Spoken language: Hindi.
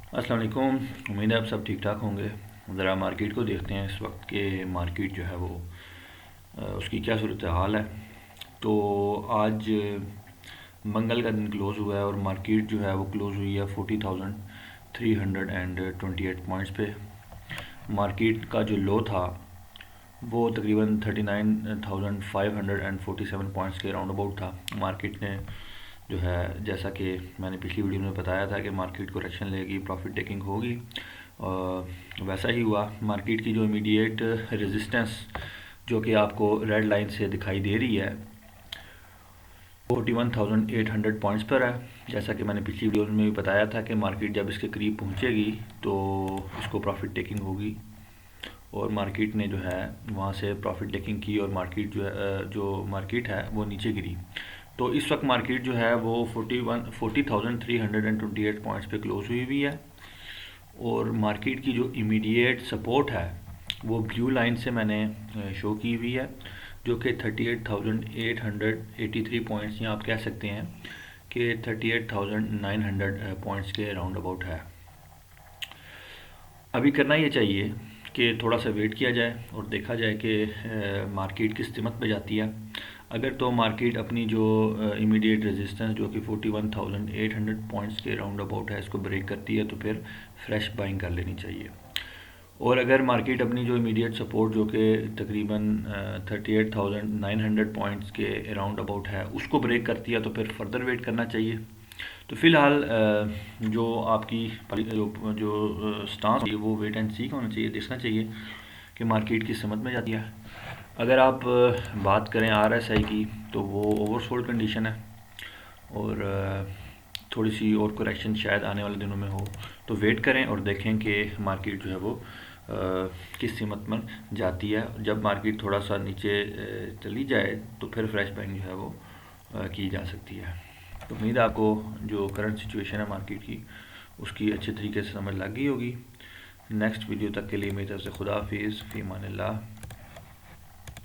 अस्सलाम वालेकुम। उम्मीद है आप सब ठीक ठाक होंगे। ज़रा मार्केट को देखते हैं इस वक्त के मार्केट जो है वो उसकी क्या सूरत हाल है। तो आज मंगल का दिन क्लोज़ हुआ है और मार्केट जो है वो क्लोज़ हुई है 40,328 पॉइंट्स पे। मार्केट का जो लो था वो तकरीबन 39,547 पॉइंट्स के राउंड अबाउट था। मार्केट ने जो है, जैसा कि मैंने पिछली वीडियो में बताया था कि मार्केट करेक्शन लेगी, प्रॉफिट टेकिंग होगी, वैसा ही हुआ। मार्केट की जो इमीडिएट रेजिस्टेंस जो कि आपको रेड लाइन से दिखाई दे रही है 41,800 पॉइंट्स पर है। जैसा कि मैंने पिछली वीडियो में भी बताया था कि मार्केट जब इसके करीब पहुंचेगी तो इसको प्रॉफिट टेकिंग होगी, और मार्केट ने जो है वहाँ से प्रॉफिट टेकिंग की और मार्केट जो है, जो मार्केट है वो नीचे गिरी। तो इस वक्त मार्केट जो है वो 40,328 पॉइंट्स पे क्लोज हुई है। और मार्केट की जो इमीडिएट सपोर्ट है वो ब्लू लाइन से मैंने शो की हुई है, जो कि 38,883 पॉइंट्स, या आप कह सकते हैं कि 38,900 पॉइंट्स के राउंड अबाउट है। अभी करना ये चाहिए कि थोड़ा सा वेट किया जाए और देखा जाए कि मार्केट किस कीमत पे जाती है। अगर तो मार्केट अपनी जो इमीडिएट रेजिस्टेंस जो कि 41,800 पॉइंट्स के राउंड अबाउट है इसको ब्रेक करती है तो फिर फ्रेश बाइंग कर लेनी चाहिए। और अगर मार्केट अपनी जो इमीडिएट सपोर्ट जो कि तकरीबन 38,900 पॉइंट्स के अराउंड अबाउट है उसको ब्रेक करती है तो फिर फर्दर वेट करना चाहिए। तो फ़िलहाल जो आपकी जो स्टांस है वो वेट एंड सी का होना चाहिए, देखना चाहिए कि मार्केट किस समझ में जाती है। अगर आप बात करें RSI की तो वो ओवरसोल्ड कंडीशन है, और थोड़ी सी और करेक्शन शायद आने वाले दिनों में हो। तो वेट करें और देखें कि मार्केट जो है वो किस कीमत में जाती है। जब मार्केट थोड़ा सा नीचे चली जाए तो फिर फ्रेश बाइंग जो है वो की जा सकती है। तो उम्मीद है आपको जो करंट सिचुएशन है मार्केट की उसकी अच्छे तरीके से समझ लग गई होगी। नेक्स्ट वीडियो तक के लिए मेरी तरफ से खुदा हाफिज़, फ़ी अमानिल्लाह।